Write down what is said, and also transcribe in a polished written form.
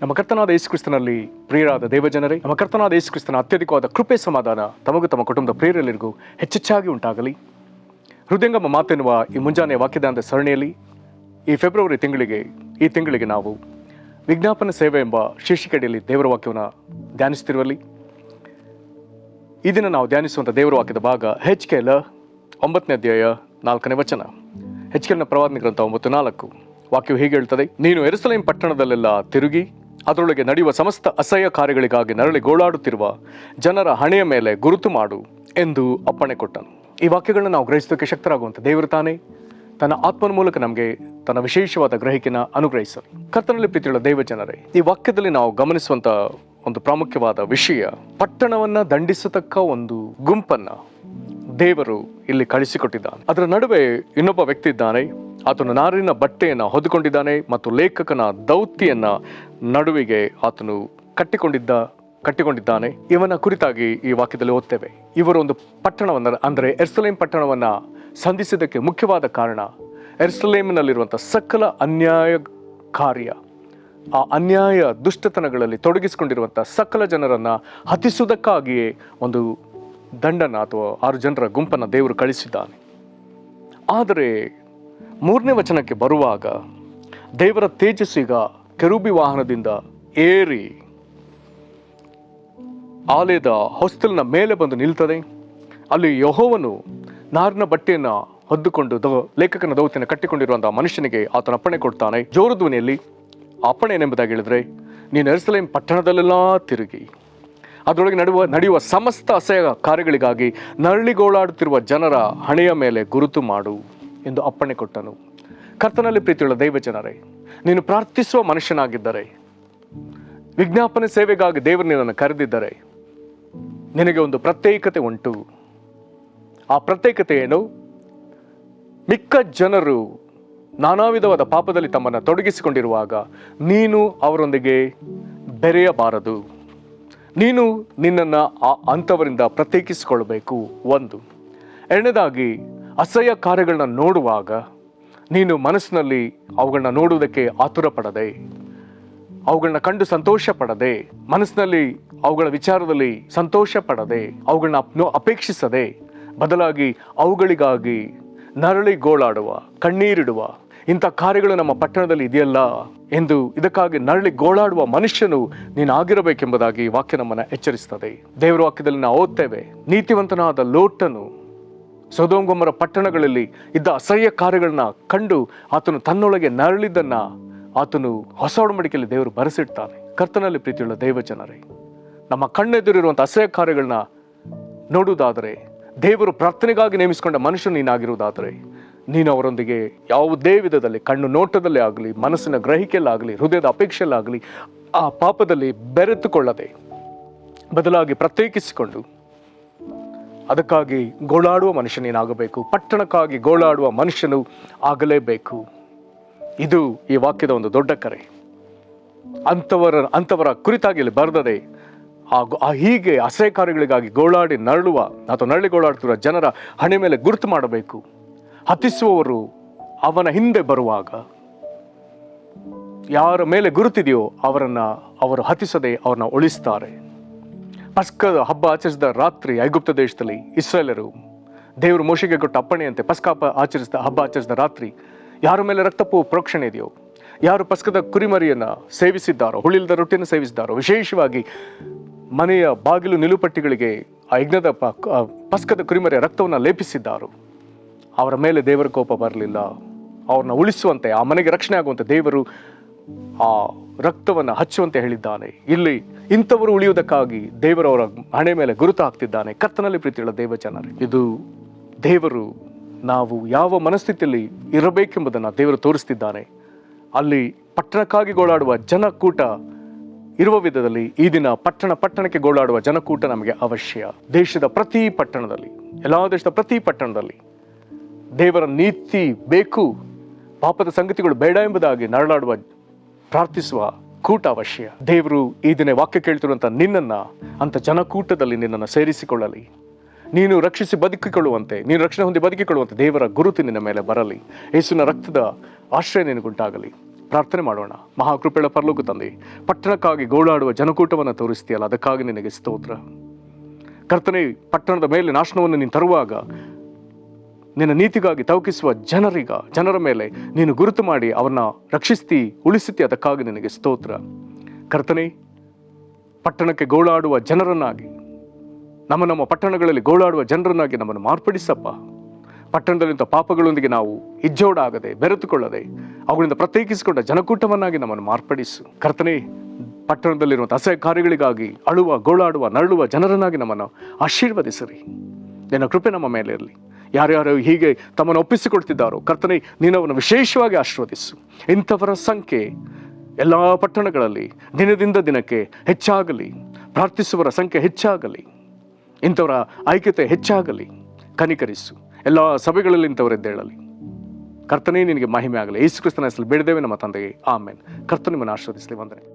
ನಮ್ಮ ಕರ್ತನಾದ ಯೇಸು ಕ್ರಿಸ್ತನಲ್ಲಿ ಪ್ರಿಯರಾದ ದೇವಜನರೇ, ನಮ್ಮ ಕರ್ತನಾದ ಯೇಸು ಕ್ರಿಸ್ತನ ಅತ್ಯಧಿಕವಾದ ಕೃಪೆ ಸಮಾಧಾನ ತಮಗೂ ತಮ್ಮ ಕುಟುಂಬದ ಪ್ರಿಯರೆಲ್ಲರಿಗೂ ಹೆಚ್ಚೆಚ್ಚಾಗಿ ಉಂಟಾಗಲಿ. ಹೃದಯಂಗಮ ಮಾತೆನ್ನುವ ಈ ಮುಂಜಾನೆ ವಾಕ್ಯದಾನದ ಸರಣಿಯಲ್ಲಿ ಈ ಫೆಬ್ರವರಿ ಈ ತಿಂಗಳಿಗೆ ನಾವು ವಿಜ್ಞಾಪನ ಸೇವೆ ಎಂಬ ಶೀರ್ಷಿಕೆಯಲ್ಲಿ ದೇವರ ವಾಕ್ಯವನ್ನು ಧ್ಯಾನಿಸುತ್ತಿರುವಲ್ಲಿ ಈ ದಿನ ನಾವು ಧ್ಯಾನಿಸುವಂಥ ದೇವರ ವಾಕ್ಯದ ಭಾಗ HKL 9ನೇ ಅಧ್ಯಾಯ 4ನೇ ವಚನ. HKLನ ಪ್ರವಾದನೆ ಗ್ರಂಥ 9:4. ವಾಕ್ಯವು ಹೀಗೆ ಹೇಳ್ತದೆ: ನೀನು ಯೆರೂಸಲೇಮ್ ಪಟ್ಟಣದಲ್ಲೆಲ್ಲ ತಿರುಗಿ ಅದರೊಳಗೆ ನಡೆಯುವ ಸಮಸ್ತ ಅಸಹ್ಯ ಕಾರ್ಯಗಳಿಗಾಗಿ ನರಳಿ ಗೋಳಾಡುತ್ತಿರುವ ಜನರ ಹಣೆಯ ಮೇಲೆ ಗುರುತು ಮಾಡು ಎಂದು ಅಪ್ಪಣೆ ಕೊಟ್ಟನು. ಈ ವಾಕ್ಯಗಳನ್ನ ನಾವು ಗ್ರಹಿಸೋದಕ್ಕೆ ಶಕ್ತರಾಗುವಂಥ ದೇವರು ತಾನೇ ತನ್ನ ಆತ್ಮನ ಮೂಲಕ ನಮಗೆ ತನ್ನ ವಿಶೇಷವಾದ ಗ್ರಹಿಕೆನ ಅನುಗ್ರಹಿಸಲು. ಕರ್ತನಲ್ಲಿ ಪ್ರೀತಿಯುಳ್ಳ ದೇವ ಜನರೇ, ಈ ವಾಕ್ಯದಲ್ಲಿ ನಾವು ಗಮನಿಸುವಂಥ ಒಂದು ಪ್ರಾಮುಖ್ಯವಾದ ವಿಷಯ, ಪಟ್ಟಣವನ್ನ ದಂಡಿಸತಕ್ಕ ಒಂದು ಗುಂಪನ್ನ ದೇವರು ಇಲ್ಲಿ ಕಳಿಸಿಕೊಟ್ಟಿದ್ದಾನೆ. ಅದರ ನಡುವೆ ಇನ್ನೊಬ್ಬ ವ್ಯಕ್ತಿ ಇದ್ದಾನೆ. ಆತನು ನಾರಿನ ಬಟ್ಟೆಯನ್ನು ಹೊದ್ದುಕೊಂಡಿದ್ದಾನೆ ಮತ್ತು ಲೇಖಕನ ದೌತಿಯನ್ನ ನಡುವಿಗೆ ಆತನು ಕಟ್ಟಿಕೊಂಡಿದ್ದಾನೆ. ಇವನ ಕುರಿತಾಗಿ ಈ ವಾಕ್ಯದಲ್ಲಿ ಓದ್ತೇವೆ. ಇವರು ಒಂದು ಪಟ್ಟಣವನ್ನ, ಅಂದರೆ ಯೆರೂಸಲೇಮ್ ಪಟ್ಟಣವನ್ನ ಸಂಧಿಸಿದ್ದಕ್ಕೆ ಮುಖ್ಯವಾದ ಕಾರಣ ಯೆರೂಸಲೇಮಿನಲ್ಲಿರುವಂಥ ಸಕಲ ಅನ್ಯಾಯ ಕಾರ್ಯ, ಆ ಅನ್ಯಾಯ ದುಷ್ಟತನಗಳಲ್ಲಿ ತೊಡಗಿಸಿಕೊಂಡಿರುವಂಥ ಸಕಲ ಜನರನ್ನ ಹತಿಸುವುದಕ್ಕಾಗಿಯೇ ಒಂದು ದಂಡನ ಅಥವಾ 6 ಜನರ ಗುಂಪನ್ನು ದೇವರು ಕಳಿಸಿದ್ದಾನೆ. ಆದರೆ 3ನೇ ವಚನಕ್ಕೆ ಬರುವಾಗ ದೇವರ ತೇಜಸ್ಸೀಗ ಕೆರೂಬಿ ವಾಹನದಿಂದ ಏರಿ ಆಲಯದ ಹೊಸ್ತಿಲಿನ ಮೇಲೆ ಬಂದು ನಿಲ್ತದೆ. ಅಲ್ಲಿ ಯೆಹೋವನು ನಾರಿನ ಬಟ್ಟೆಯನ್ನು ಹೊದ್ದುಕೊಂಡು ಲೇಖಕನ ದೌತಿಯನ್ನು ಕಟ್ಟಿಕೊಂಡಿರುವಂತಹ ಮನುಷ್ಯನಿಗೆ ಆತನ ಅಪ್ಪಣೆ ಕೊಡ್ತಾನೆ. ಜೋರು ಧ್ವನಿಯಲ್ಲಿ ಅಪ್ಪಣೆ ಏನೆಂಬುದಾಗಿ ಹೇಳಿದ್ರೆ, ನೀನು ಯೆರೂಸಲೇಮ್ ಪಟ್ಟಣದಲ್ಲೆಲ್ಲ ತಿರುಗಿ ಅದರೊಳಗೆ ನಡೆಯುವ ಸಮಸ್ತ ಅಸಹ್ಯ ಕಾರ್ಯಗಳಿಗಾಗಿ ನರಳಿಗೋಳಾಡುತ್ತಿರುವ ಜನರ ಹಣೆಯ ಮೇಲೆ ಗುರುತು ಮಾಡು ಎಂದು ಅಪ್ಪಣೆ ಕೊಟ್ಟನು. ಕರ್ತನಲ್ಲಿ ಪ್ರೀತಿಯುಳ್ಳ ದೈವ ಜನರೇ, ನೀನು ಪ್ರಾರ್ಥಿಸುವ ಮನುಷ್ಯನಾಗಿದ್ದರೆ, ವಿಜ್ಞಾಪನೆ ಸೇವೆಗಾಗಿ ದೇವರು ನಿನ್ನನ್ನು ಕರೆದಿದ್ದರೆ, ನಿನಗೆ ಒಂದು ಪ್ರತ್ಯೇಕತೆ ಉಂಟು. ಆ ಪ್ರತ್ಯೇಕತೆ ಏನು? ಮಿಕ್ಕ ಜನರು ನಾನಾ ವಿಧವಾದ ಪಾಪದಲ್ಲಿ ತಮ್ಮನ್ನು ತೊಡಗಿಸಿಕೊಂಡಿರುವಾಗ ನೀನು ಅವರೊಂದಿಗೆ ಬೆರೆಯಬಾರದು. ನೀನು ನಿನ್ನನ್ನು ಅಂಥವರಿಂದ ಪ್ರತ್ಯೇಕಿಸಿಕೊಳ್ಬೇಕು. 1. ಎರಡನೇದಾಗಿ, ಅಸಹ್ಯ ಕಾರ್ಯಗಳನ್ನ ನೋಡುವಾಗ ನೀನು ಮನಸ್ಸಿನಲ್ಲಿ ಅವುಗಳನ್ನ ನೋಡುವುದಕ್ಕೆ ಆತುರ ಪಡದೆ, ಅವುಗಳನ್ನ ಕಂಡು ಸಂತೋಷ ಪಡದೆ, ಮನಸ್ಸಿನಲ್ಲಿ ಅವುಗಳ ವಿಚಾರದಲ್ಲಿ ಸಂತೋಷ ಪಡದೆ, ಅವುಗಳನ್ನ ಅಪೇಕ್ಷಿಸದೆ, ಬದಲಾಗಿ ಅವುಗಳಿಗಾಗಿ ನರಳಿ ಗೋಳಾಡುವ, ಕಣ್ಣೀರಿಡುವ ಇಂಥ ಕಾರ್ಯಗಳು ನಮ್ಮ ಪಟ್ಟಣದಲ್ಲಿ ಇದೆಯಲ್ಲ ಎಂದು ಇದಕ್ಕಾಗಿ ನರಳಿ ಗೋಳಾಡುವ ಮನುಷ್ಯನು ನೀನು ಆಗಿರಬೇಕೆಂಬುದಾಗಿ ವಾಕ್ಯ ನಮ್ಮನ್ನು ಎಚ್ಚರಿಸ್ತದೆ. ದೇವರ ವಾಕ್ಯದಲ್ಲಿ ನಾವು ಓದ್ತೇವೆ, ನೀತಿವಂತನಾದ ಲೋಟನು ಸೊದೋಮ್ ಗೊಮೋರ ಪಟ್ಟಣಗಳಲ್ಲಿ ಇದ್ದ ಅಸಹ್ಯ ಕಾರ್ಯಗಳನ್ನ ಕಂಡು ಆತನು ತನ್ನೊಳಗೆ ನರಳಿದ್ದನ್ನ ಆತನು ಹೊಸ ಒಡಂಬಡಿಕೆಯಲ್ಲಿ ದೇವರು ಬರೆಸಿಡ್ತಾನೆ. ಕರ್ತನಲ್ಲಿ ಪ್ರೀತಿಯುಳ್ಳ ದೇವ ಜನರೇ, ನಮ್ಮ ಕಣ್ಣೆದುರಿರುವಂಥ ಅಸಹ್ಯ ಕಾರ್ಯಗಳನ್ನ ನೋಡುವುದಾದರೆ, ದೇವರು ಪ್ರಾರ್ಥನೆಗಾಗಿ ನೇಮಿಸಿಕೊಂಡ ಮನುಷ್ಯನು ನೀನಾಗಿರುವುದಾದರೆ, ನೀನು ಅವರೊಂದಿಗೆ ಯಾವುದೇ ವಿಧದಲ್ಲಿ, ಕಣ್ಣು ನೋಟದಲ್ಲೇ ಆಗಲಿ, ಮನಸ್ಸಿನ ಗ್ರಹಿಕೆಯಲ್ಲಾಗಲಿ, ಹೃದಯದ ಅಪೇಕ್ಷೆಯಲ್ಲಾಗಲಿ ಆ ಪಾಪದಲ್ಲಿ ಬೆರೆತುಕೊಳ್ಳದೆ, ಬದಲಾಗಿ ಪ್ರತ್ಯೇಕಿಸಿಕೊಂಡು ಅದಕ್ಕಾಗಿ ಗೋಳಾಡುವ ಮನುಷ್ಯನೇನಾಗಬೇಕು. ಪಟ್ಟಣಕ್ಕಾಗಿ ಗೋಳಾಡುವ ಮನುಷ್ಯನು ಆಗಲೇಬೇಕು. ಇದು ಈ ವಾಕ್ಯದ ಒಂದು ದೊಡ್ಡ ಕರೆ. ಅಂಥವರ ಕುರಿತಾಗಿ ಇಲ್ಲಿ ಬರೆದದೆ ಹೀಗೆ ಅಸಹ್ಯ ಕಾರ್ಯಗಳಿಗಾಗಿ ಗೋಳಾಡಿ ನರಳುವ ಅಥವಾ ನರಳಿ ಗೋಳಾಡುತ್ತಿರುವ ಜನರ ಹಣೆ ಮೇಲೆ ಗುರುತು ಮಾಡಬೇಕು. ಹತಿಸುವವರು ಅವನ ಹಿಂದೆ ಬರುವಾಗ ಯಾರ ಮೇಲೆ ಗುರುತಿದೆಯೋ ಅವರು ಹತಿಸದೆ ಅವ್ರನ್ನ ಉಳಿಸ್ತಾರೆ. ಪಸ್ಕದ ಹಬ್ಬ ಆಚರಿಸಿದ ರಾತ್ರಿ ಐಗುಪ್ತ ದೇಶದಲ್ಲಿ ಇಸ್ರಾಯೇಲರು ದೇವರು ಮೋಶೆಗೆ ಕೊಟ್ಟ ಅಪ್ಪಣೆಯಂತೆ ಹಬ್ಬ ಆಚರಿಸಿದ ರಾತ್ರಿ ಯಾರ ಮೇಲೆ ರಕ್ತಪ್ಪು ಪ್ರೋಕ್ಷಣೆ ಇದೆಯೋ, ಯಾರು ಪಸ್ಕದ ಕುರಿಮರಿಯನ್ನು ಸೇವಿಸಿದ್ದಾರೋ, ಹುಳಿಲ್ದ ರೊಟ್ಟಿಯನ್ನು ಸೇವಿಸಿದ್ದಾರೋ, ವಿಶೇಷವಾಗಿ ಮನೆಯ ಬಾಗಿಲು ನಿಲುಪಟ್ಟಿಗಳಿಗೆ ಆ ಯಜ್ಞದ ಪಸ್ಕದ ಕುರಿಮರಿಯ ರಕ್ತವನ್ನು ಲೇಪಿಸಿದ್ದಾರೋ, ಅವರ ಮೇಲೆ ದೇವರ ಕೋಪ ಬರಲಿಲ್ಲ. ಅವ್ರನ್ನ ಉಳಿಸುವಂತೆ, ಆ ಮನೆಗೆ ರಕ್ಷಣೆ ಆಗುವಂತೆ ದೇವರು ಆ ರಕ್ತವನ್ನು ಹಚ್ಚುವಂತೆ ಹೇಳಿದ್ದಾನೆ. ಇಲ್ಲಿ ಇಂಥವರು ಉಳಿಯುವುದಕ್ಕಾಗಿ ದೇವರು ಅವರ ಹಣೆ ಮೇಲೆ ಗುರುತು ಹಾಕ್ತಿದ್ದಾನೆ. ಕರ್ತನಲ್ಲಿ ಪ್ರೀತಿಯುಳ್ಳ ದೇವ ಜನರೇ, ಇದು ದೇವರು ನಾವು ಯಾವ ಮನಸ್ಥಿತಿಯಲ್ಲಿ ಇರಬೇಕೆಂಬುದನ್ನು ದೇವರು ತೋರಿಸ್ತಿದ್ದಾನೆ. ಅಲ್ಲಿ ಪಟ್ಟಣಕ್ಕಾಗಿ ಗೋಳಾಡುವ ಜನಕೂಟ ಇರುವ ವಿಧದಲ್ಲಿ ಈ ದಿನ ಪಟ್ಟಣಕ್ಕೆ ಗೋಳಾಡುವ ಜನಕೂಟ ನಮಗೆ ಅವಶ್ಯ. ದೇಶದ ಪ್ರತಿ ಪಟ್ಟಣದಲ್ಲಿ, ಎಲ್ಲ ದೇಶದ ಪ್ರತಿ ಪಟ್ಟಣದಲ್ಲಿ ದೇವರ ನೀತಿ ಬೇಕು, ಪಾಪದ ಸಂಗತಿಗಳು ಬೇಡ ಎಂಬುದಾಗಿ ನರಳಾಡುವ, ಪ್ರಾರ್ಥಿಸುವ ಕೂಟ ಅವಶ್ಯ. ದೇವರು ಈ ದಿನ ವಾಕ್ಯ ಕೇಳ್ತಿರುವಂಥ ನಿನ್ನನ್ನು ಅಂಥ ಜನಕೂಟದಲ್ಲಿ ನಿನ್ನನ್ನು ಸೇರಿಸಿಕೊಳ್ಳಲಿ. ನೀನು ರಕ್ಷಿಸಿ ಬದುಕಿಕೊಳ್ಳುವಂತೆ, ನೀನು ರಕ್ಷಣೆ ಹೊಂದಿ ಬದುಕಿಕೊಳ್ಳುವಂತೆ ದೇವರ ಗುರುತು ನಿನ್ನ ಮೇಲೆ ಬರಲಿ. ಯೇಸುವಿನ ರಕ್ತದ ಆಶ್ರಯ ನಿನಗುಂಟಾಗಲಿ. ಪ್ರಾರ್ಥನೆ ಮಾಡೋಣ. ಮಹಾಕೃಪೆಯ ಪರಲೋಕ ತಂದೆ, ಪಟ್ಟಣಕ್ಕಾಗಿ ಗೋಳಾಡುವ ಜನಕೂಟವನ್ನು ತೋರಿಸ್ತೀಯಲ್ಲ, ಅದಕ್ಕಾಗಿ ನಿನಗೆ ಸ್ತೋತ್ರ. ಕರ್ತನೇ, ಪಟ್ಟಣದ ಮೇಲೆ ನಾಶನವನ್ನು ನೀನು ತರುವಾಗ ನಿನ್ನ ನೀತಿಗಾಗಿ ತವಕಿಸುವ ಜನರ ಮೇಲೆ ನೀನು ಗುರುತು ಮಾಡಿ ಅವನ್ನ ರಕ್ಷಿಸ್ತಿ, ಉಳಿಸುತ್ತಿ, ಅದಕ್ಕಾಗಿ ನಿನಗೆ ಸ್ತೋತ್ರ. ಕರ್ತನೇ, ಪಟ್ಟಣಕ್ಕೆ ಗೋಳಾಡುವ ಜನರನ್ನಾಗಿ, ನಮ್ಮ ಪಟ್ಟಣಗಳಲ್ಲಿ ಗೋಳಾಡುವ ಜನರನ್ನಾಗಿ ನಮ್ಮನ್ನು ಮಾರ್ಪಡಿಸಪ್ಪ. ಪಟ್ಟಣದಲ್ಲಿಂಥ ಪಾಪಗಳೊಂದಿಗೆ ನಾವು ಇಜ್ಜೋಡಾಗದೆ, ಬೆರೆತುಕೊಳ್ಳದೆ, ಅವುಗಳಿಂದ ಪ್ರತ್ಯೇಕಿಸಿಕೊಂಡ ಜನಕೂಟವನ್ನಾಗಿ ನಮ್ಮನ್ನು ಮಾರ್ಪಡಿಸು. ಕರ್ತನೇ, ಪಟ್ಟಣದಲ್ಲಿರುವಂಥ ಅಸಹ್ಯ ಕಾರ್ಯಗಳಿಗಾಗಿ ಅಳುವ, ಗೋಳಾಡುವ, ನರಳುವ ಜನರನ್ನಾಗಿ ನಮ್ಮನ್ನು ಆಶೀರ್ವದಿಸಿರಿ. ನಿನ್ನ ಕೃಪೆ ನಮ್ಮ ಮೇಲೆ ಇರಲಿ. ಯಾರ್ಯಾರು ಹೀಗೆ ತಮ್ಮನ್ನು ಒಪ್ಪಿಸಿಕೊಳ್ತಿದ್ದಾರೋ ಕರ್ತನೇ, ನೀನು ಅವನು ವಿಶೇಷವಾಗಿ ಆಶೀರ್ವದಿಸು. ಇಂಥವರ ಸಂಖ್ಯೆ ಎಲ್ಲ ಪಟ್ಟಣಗಳಲ್ಲಿ ದಿನದಿಂದ ದಿನಕ್ಕೆ ಹೆಚ್ಚಾಗಲಿ. ಪ್ರಾರ್ಥಿಸುವವರ ಸಂಖ್ಯೆ ಹೆಚ್ಚಾಗಲಿ. ಇಂಥವರ ಐಕ್ಯತೆ ಹೆಚ್ಚಾಗಲಿ. ಕನಿಕರಿಸು. ಎಲ್ಲ ಸಭೆಗಳಲ್ಲಿ ಇಂಥವರೆದ್ದೇಳಲಿ. ಕರ್ತನೇ, ನಿನಗೆ ಮಹಿಮೆ ಆಗಲಿ. ಯೇಸು ಕ್ರಿಸ್ತನ ಹೆಸರಲ್ಲಿ ಬೇಡಿದ್ದೇವೆ ನಮ್ಮ ತಂದೆಗೆ, ಆಮೇನ್. ಕರ್ತನು ನಿಮ್ಮನ್ನು ಆಶೀರ್ವದಿಸಲಿ. ವಂದನೆ.